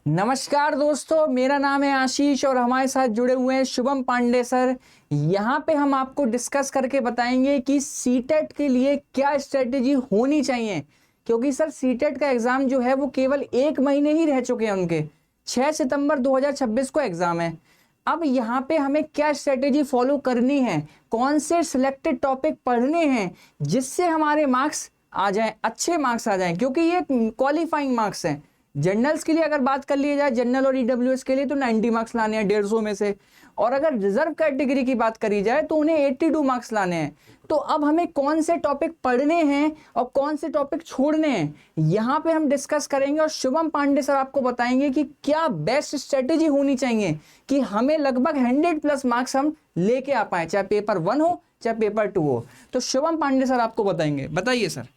नमस्कार दोस्तों, मेरा नाम है आशीष और हमारे साथ जुड़े हुए हैं शुभम पांडे सर। यहाँ पे हम आपको डिस्कस करके बताएंगे कि सीटेट के लिए क्या स्ट्रेटेजी होनी चाहिए, क्योंकि सर सीटेट का एग्जाम जो है वो केवल 1 महीने ही रह चुके हैं उनके। 6 सितंबर 2026 को एग्जाम है। अब यहाँ पे हमें क्या स्ट्रेटेजी फॉलो करनी है, कौन से सिलेक्टेड टॉपिक पढ़ने हैं जिससे हमारे मार्क्स आ जाएं, अच्छे मार्क्स आ जाएं, क्योंकि ये क्वालिफाइंग मार्क्स हैं। जनरल्स के लिए अगर बात कर लिया जाए, जनरल और ईडब्ल्यूएस के लिए तो 90 मार्क्स लाने हैं 150 में से, और अगर रिजर्व कैटेगरी की बात करी जाए तो उन्हें 82 मार्क्स लाने हैं। तो अब हमें कौन से टॉपिक पढ़ने हैं और कौन से टॉपिक छोड़ने हैं, यहाँ पे हम डिस्कस करेंगे और शुभम पांडे सर आपको बताएंगे कि क्या बेस्ट स्ट्रेटेजी होनी चाहिए कि हमें लगभग 100+ मार्क्स हम लेके आ पाए, चाहे पेपर 1 हो चाहे पेपर 2 हो। तो शुभम पांडे सर आपको बताएंगे, बताइए सर।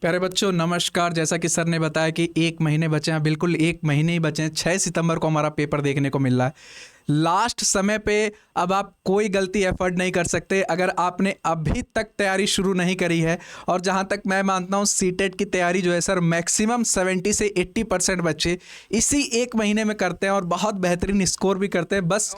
प्यारे बच्चों नमस्कार। जैसा कि सर ने बताया कि 1 महीने बचे हैं, बिल्कुल 1 महीने ही बचे हैं। 6 सितंबर को हमारा पेपर देखने को मिल रहा है। लास्ट समय पे अब आप कोई गलती एफर्ट नहीं कर सकते अगर आपने अभी तक तैयारी शुरू नहीं करी है। और जहां तक मैं मानता हूं सीटेट की तैयारी जो है सर मैक्सिमम 70 से 80% बच्चे इसी 1 महीने में करते हैं और बहुत बेहतरीन स्कोर भी करते हैं। बस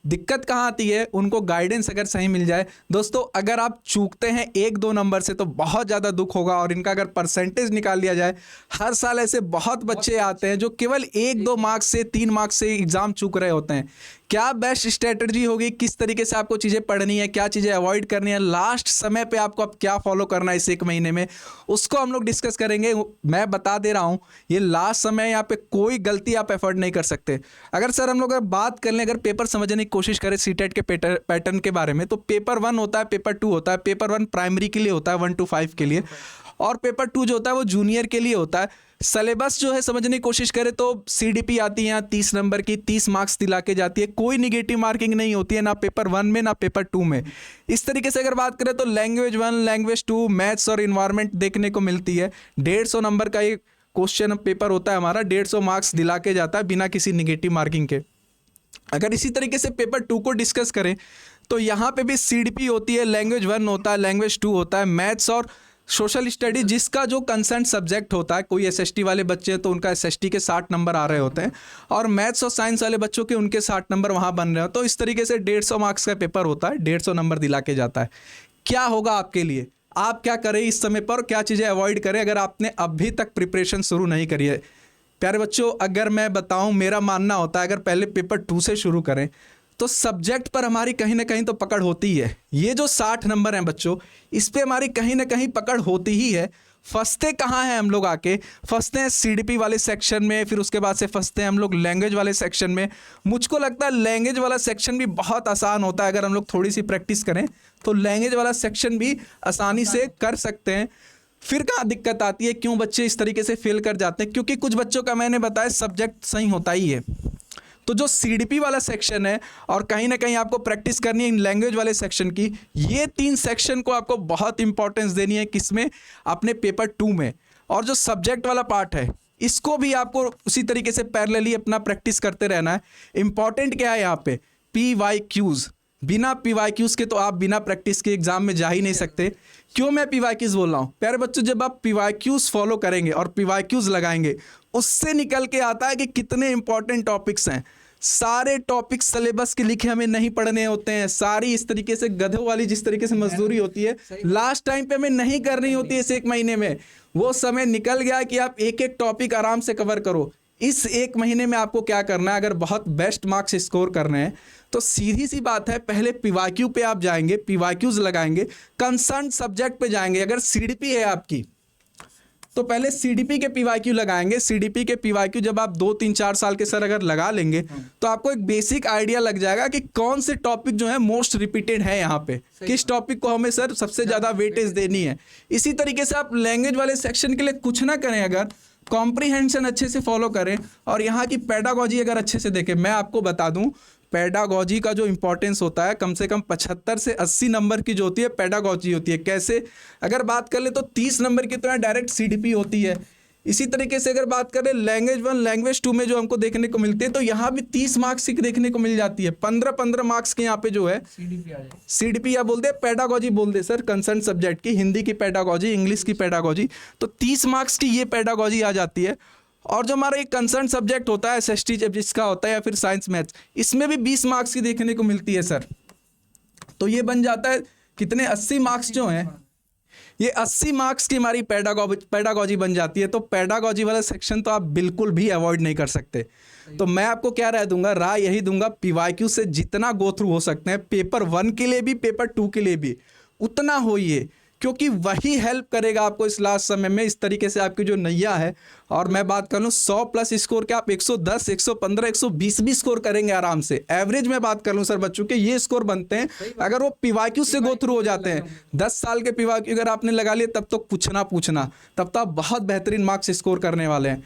दिक्कत कहाँ आती है, उनको गाइडेंस अगर सही मिल जाए। दोस्तों अगर आप चूकते हैं 1-2 नंबर से तो बहुत ज़्यादा दुख होगा, और इनका अगर परसेंटेज निकाल लिया जाए, हर साल ऐसे बहुत बच्चे आते हैं जो केवल 1-2 मार्क्स से 3 मार्क्स से एग्जाम चूक रहे होते हैं। क्या बेस्ट स्ट्रेटजी होगी, किस तरीके से आपको चीज़ें पढ़नी है, क्या चीज़ें अवॉइड करनी है, लास्ट समय पे आपको अब क्या फॉलो करना है इस 1 महीने में, उसको हम लोग डिस्कस करेंगे। मैं बता दे रहा हूँ ये लास्ट समय, यहाँ पे कोई गलती आप एफर्ट नहीं कर सकते। अगर सर हम लोग अगर बात कर लें, अगर पेपर समझने की कोशिश करें सीटेट के पैटर्न के बारे में, तो पेपर 1 होता है, पेपर 2 होता है। पेपर 1 प्राइमरी के लिए होता है 1 to 5 के लिए, और पेपर 2 जो होता है वो जूनियर के लिए होता है। सिलेबस जो है समझने की कोशिश करें तो सीडीपी आती है 30 नंबर की, 30 मार्क्स दिला के जाती है। कोई निगेटिव मार्किंग नहीं होती है ना पेपर 1 में ना पेपर 2 में। इस तरीके से अगर बात करें तो लैंग्वेज 1, लैंग्वेज 2, मैथ्स और इन्वायरमेंट देखने को मिलती है। 150 नंबर का एक क्वेश्चन पेपर होता है हमारा, 150 मार्क्स दिला के जाता है बिना किसी निगेटिव मार्किंग के। अगर इसी तरीके से पेपर 2 को डिस्कस करें तो यहाँ पे भी सीडीपी होती है, लैंग्वेज 1 होता है, लैंग्वेज 2 होता है, मैथ्स और सोशल स्टडी जिसका जो कंसर्न सब्जेक्ट होता है। कोई एसएसटी वाले बच्चे हैं तो उनका एसएसटी के 60 नंबर आ रहे होते हैं, और मैथ्स और साइंस वाले बच्चों के उनके 60 नंबर वहाँ बन रहे हो। तो इस तरीके से 150 मार्क्स का पेपर होता है, 150 नंबर दिला के जाता है। क्या होगा आपके लिए, आप क्या करें इस समय पर, क्या चीज़ें अवॉइड करें अगर आपने अभी तक प्रिपरेशन शुरू नहीं करी है। प्यारे बच्चों अगर मैं बताऊं, मेरा मानना होता है अगर पहले पेपर 2 से शुरू करें तो सब्जेक्ट पर हमारी कहीं ना कहीं तो पकड़ होती ही है। ये जो 60 नंबर हैं बच्चों, इस पे हमारी कहीं ना कहीं पकड़ होती ही है। फंसते कहाँ हैं हम लोग, आके फंसते हैं सीडीपी वाले सेक्शन में, फिर उसके बाद से फंसते हैं हम लोग लैंग्वेज वाले सेक्शन में। मुझको लगता है लैंग्वेज वाला सेक्शन भी बहुत आसान होता है, अगर हम लोग थोड़ी सी प्रैक्टिस करें तो लैंग्वेज वाला सेक्शन भी आसानी से कर सकते हैं। फिर कहाँ दिक्कत आती है, क्यों बच्चे इस तरीके से फेल कर जाते हैं, क्योंकि कुछ बच्चों का मैंने बताया सब्जेक्ट सही होता ही है। तो जो सीडीपी वाला सेक्शन है और कहीं ना कहीं आपको प्रैक्टिस करनी है इन लैंग्वेज वाले सेक्शन की, ये 3 सेक्शन को आपको बहुत इंपॉर्टेंस देनी है। किसमें, अपने पेपर 2 में। और जो सब्जेक्ट वाला पार्ट है इसको भी आपको उसी तरीके से पैरेलली अपना प्रैक्टिस करते रहना है। इंपॉर्टेंट क्या है यहाँ पे, PYQs। बिना PYQs के तो आप बिना प्रैक्टिस के एग्जाम में जा ही नहीं सकते। क्यों मैं PYQs बोल रहा हूँ, प्यारे बच्चों जब आप PYQs फॉलो करेंगे और PYQs लगाएंगे, उससे निकल के आता है कि कितने इंपॉर्टेंट टॉपिक्स हैं। सारे टॉपिक्स सिलेबस के लिखे हमें नहीं पढ़ने होते हैं। सारी इस तरीके से गधों वाली जिस तरीके से मजदूरी होती है लास्ट टाइम पे हमें नहीं करनी होती है। इस 1 महीने में वो समय निकल गया कि आप एक एक टॉपिक आराम से कवर करो। इस 1 महीने में आपको क्या करना है, अगर बहुत बेस्ट मार्क्स स्कोर करने हैं तो सीधी सी बात है, पहले PYQ पे आप जाएंगे, PYQs लगाएंगे, कंसर्न सब्जेक्ट पे जाएंगे। अगर सीडीपी है आपकी तो पहले सीडीपी के PYQ लगाएंगे। सीडीपी के PYQ जब आप 2, 3, 4 साल के सर अगर लगा लेंगे तो आपको एक बेसिक आइडिया लग जाएगा कि कौन से टॉपिक जो है मोस्ट रिपीटेड है यहाँ पे, किस टॉपिक को हमें सर सबसे ज़्यादा वेटेज देनी है। इसी तरीके से आप लैंग्वेज वाले सेक्शन के लिए कुछ ना करें, अगर कॉम्प्रीहेंशन अच्छे से फॉलो करें और यहाँ की पेडागॉजी अगर अच्छे से देखें। मैं आपको बता दूँ पेडागॉजी का जो इंपॉर्टेंस होता है, कम से कम 75 से 80 नंबर की जो होती है पेडागॉजी होती है। कैसे, अगर बात कर ले तो 30 नंबर की तो डायरेक्ट सीडीपी होती है। इसी तरीके से अगर बात करें लैंग्वेज 1, लैंग्वेज 2 में जो हमको देखने को मिलती है तो यहाँ भी 30 मार्क्स की देखने को मिल जाती है। 15-15 मार्क्स के यहाँ पे जो है सीडीपी या बोल दे, पेडागॉजी बोल दे सर, कंसर्न सब्जेक्ट की, हिंदी की पेडागॉजी, इंग्लिश की पेडागॉजी, तो 30 मार्क्स की ये पेडागॉजी आ जाती है। और जो हमारा एक कंसर्न सब्जेक्ट होता है एसएसटी जब जिसका होता है या फिर साइंस मैथ्स, इसमें भी 20 मार्क्स की देखने को मिलती है सर। तो ये बन जाता है कितने 80 मार्क्स जो हैं, ये 80 मार्क्स की हमारी पेडागॉजी बन जाती है। तो पेडागॉजी वाला सेक्शन तो आप बिल्कुल भी अवॉइड नहीं कर सकते। तो मैं आपको क्या राय दूंगा, राय यही दूंगा पीवाईक्यू से जितना गो थ्रू हो सकते हैं, पेपर 1 के लिए भी पेपर 2 के लिए भी उतना होइए, क्योंकि वही हेल्प करेगा आपको इस लास्ट समय में। इस तरीके से आपकी जो नैया है, और मैं बात कर लूँ 100 प्लस स्कोर के आप 110, 115, 120 भी स्कोर करेंगे आराम से। एवरेज में बात कर लूँ सर बच्चों के ये स्कोर बनते हैं अगर वो पीवाईक्यू से गो थ्रू हो जाते हैं। 10 साल के पीवाईक्यू अगर आपने लगा लिए तब तो कुछ ना पूछना, तब तो आप बहुत बेहतरीन मार्क्स स्कोर करने वाले हैं।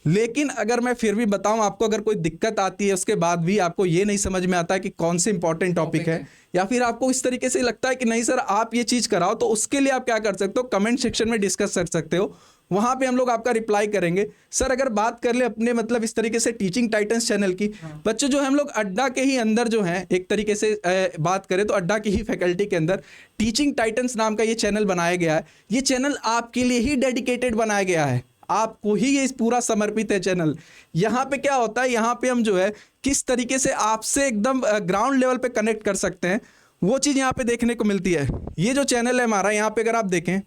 लेकिन अगर मैं फिर भी बताऊं आपको, अगर कोई दिक्कत आती है उसके बाद भी आपको ये नहीं समझ में आता है कि कौन से इंपॉर्टेंट टॉपिक है, या फिर आपको इस तरीके से लगता है कि नहीं सर आप ये चीज़ कराओ, तो उसके लिए आप क्या कर सकते हो, कमेंट सेक्शन में डिस्कस कर सकते हो। वहाँ पे हम लोग आपका रिप्लाई करेंगे। सर अगर बात कर ले अपने मतलब इस तरीके से टीचिंग टाइटन्स चैनल की, बच्चों जो है हम लोग अड्डा के ही अंदर जो हैं एक तरीके से बात करें तो अड्डा की ही फैकल्टी के अंदर टीचिंग टाइटन्स नाम का ये चैनल बनाया गया है। ये चैनल आपके लिए ही डेडिकेटेड बनाया गया है, आपको ही ये पूरा समर्पित है चैनल। यहाँ पे क्या होता है, यहाँ पे हम जो है किस तरीके से आपसे एकदम ग्राउंड लेवल पे कनेक्ट कर सकते हैं, वो चीज़ यहाँ पे देखने को मिलती है। ये जो चैनल है हमारा, यहाँ पे अगर आप देखें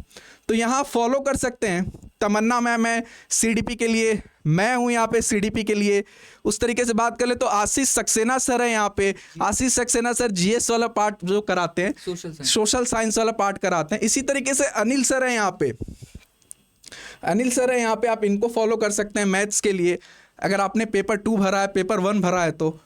तो यहाँ फॉलो कर सकते हैं। तमन्ना मैम है सीडीपी के लिए, मैं हूँ यहाँ पे सीडीपी के लिए। उस तरीके से बात कर ले तो आशीष सक्सेना सर है यहाँ पे। आशीष सक्सेना सर जीएस वाला पार्ट जो कराते हैं, सोशल साइंस वाला पार्ट कराते हैं। इसी तरीके से अनिल सर है यहाँ पे, अनिल सर है यहाँ पे, आप इनको फॉलो कर सकते हैं मैथ्स के लिए। अगर आपने पेपर 2 भरा है, पेपर 1 भरा है, तो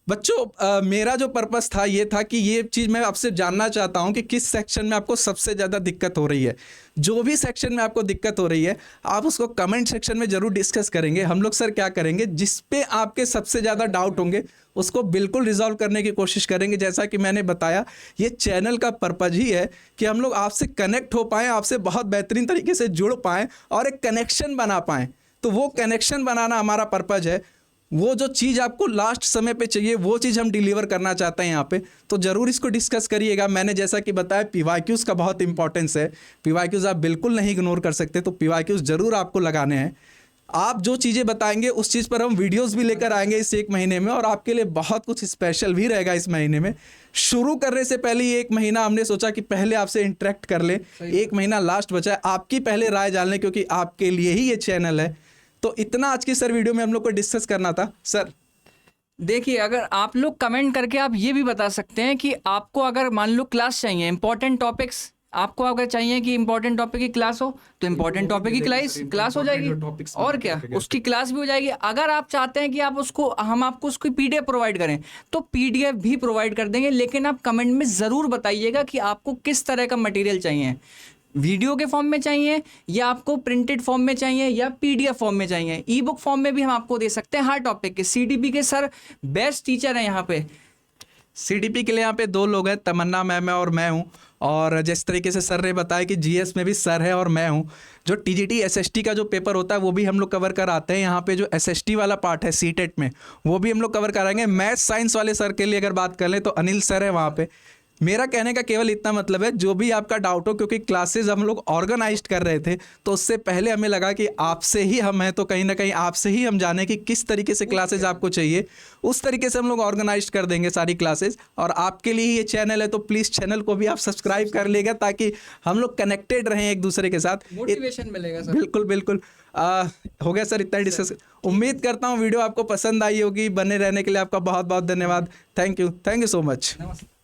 बच्चों मेरा जो पर्पस था ये था कि ये चीज़ मैं आपसे जानना चाहता हूँ कि किस सेक्शन में आपको सबसे ज़्यादा दिक्कत हो रही है। जो भी सेक्शन में आपको दिक्कत हो रही है आप उसको कमेंट सेक्शन में ज़रूर डिस्कस करेंगे। हम लोग सर क्या करेंगे, जिस पे आपके सबसे ज़्यादा डाउट होंगे उसको बिल्कुल रिजॉल्व करने की कोशिश करेंगे। जैसा कि मैंने बताया, ये चैनल का पर्पज ही है कि हम लोग आपसे कनेक्ट हो पाएँ, आपसे बहुत बेहतरीन तरीके से जुड़ पाएँ और एक कनेक्शन बना पाएँ। तो वो कनेक्शन बनाना हमारा पर्पज है। वो जो चीज़ आपको लास्ट समय पे चाहिए वो चीज़ हम डिलीवर करना चाहते हैं यहाँ पे। तो ज़रूर इसको डिस्कस करिएगा। मैंने जैसा कि बताया पीवाईक्यूज़ का बहुत इंपॉर्टेंस है, पीवाईक्यूज़ आप बिल्कुल नहीं इग्नोर कर सकते। तो पीवाईक्यूज़ ज़रूर आपको लगाने हैं। आप जो चीज़ें बताएंगे उस चीज़ पर हम वीडियोस भी लेकर आएंगे इस 1 महीने में, और आपके लिए बहुत कुछ स्पेशल भी रहेगा इस महीने में। शुरू करने से पहले ये 1 महीना हमने सोचा कि पहले आपसे इंटरेक्ट कर ले। 1 महीना लास्ट बचा है, आपकी पहले राय जान लें, क्योंकि आपके लिए ही ये चैनल है। तो इतना आज की सर वीडियो में हम लोग को डिस्कस करना था। सर देखिए, अगर आप लोग कमेंट करके आप ये भी बता सकते हैं कि आपको अगर मान लो क्लास चाहिए, इंपॉर्टेंट टॉपिक्स आपको अगर चाहिए कि इंपॉर्टेंट टॉपिक की क्लास हो, तो इंपॉर्टेंट टॉपिक की क्लास हो जाएगी, और क्या उसकी क्लास भी हो जाएगी। अगर आप चाहते हैं कि आप उसको हम आपको उसकी पीडीएफ प्रोवाइड करें तो पीडीएफ भी प्रोवाइड कर देंगे। लेकिन आप कमेंट में ज़रूर बताइएगा कि आपको किस तरह का मटेरियल चाहिए, वीडियो के फॉर्म में चाहिए या आपको प्रिंटेड फॉर्म में चाहिए या पीडीएफ फॉर्म में चाहिए। ई बुक फॉर्म में भी हम आपको दे सकते हैं हर टॉपिक के। सीडीपी के सर बेस्ट टीचर हैं यहाँ पे। सीडीपी के लिए यहाँ पे 2 लोग हैं, तमन्ना मैम है और मैं हूँ। और जिस तरीके से सर ने बताया कि जीएस में भी सर है और मैं हूँ। जो टीजीटी एसएसटी का जो पेपर होता है वो भी हम लोग कवर कराते हैं। यहाँ पे जो एसएसटी वाला पार्ट है सीटेट में, वो भी हम लोग कवर कराएंगे। मैथ साइंस वाले सर के लिए अगर बात कर लें तो अनिल सर है वहाँ पे। मेरा कहने का केवल इतना मतलब है, जो भी आपका डाउट हो, क्योंकि क्लासेस हम लोग ऑर्गेनाइज कर रहे थे तो उससे पहले हमें लगा कि आपसे ही हम हैं, तो कहीं ना कहीं आपसे ही हम जाने कि किस तरीके से क्लासेस आपको चाहिए, उस तरीके से हम लोग ऑर्गेनाइज कर देंगे सारी क्लासेस। और आपके लिए ही ये चैनल है, तो प्लीज़ चैनल को भी आप सब्सक्राइब कर लेगा ताकि हम लोग कनेक्टेड रहें एक दूसरे के साथ, मोटिवेशन मिलेगा सर। बिल्कुल बिल्कुल। हो गया सर इतना डिस्कस। उम्मीद करता हूँ वीडियो आपको पसंद आई होगी। बने रहने के लिए आपका बहुत बहुत धन्यवाद। Thank you so much. नमस्ते।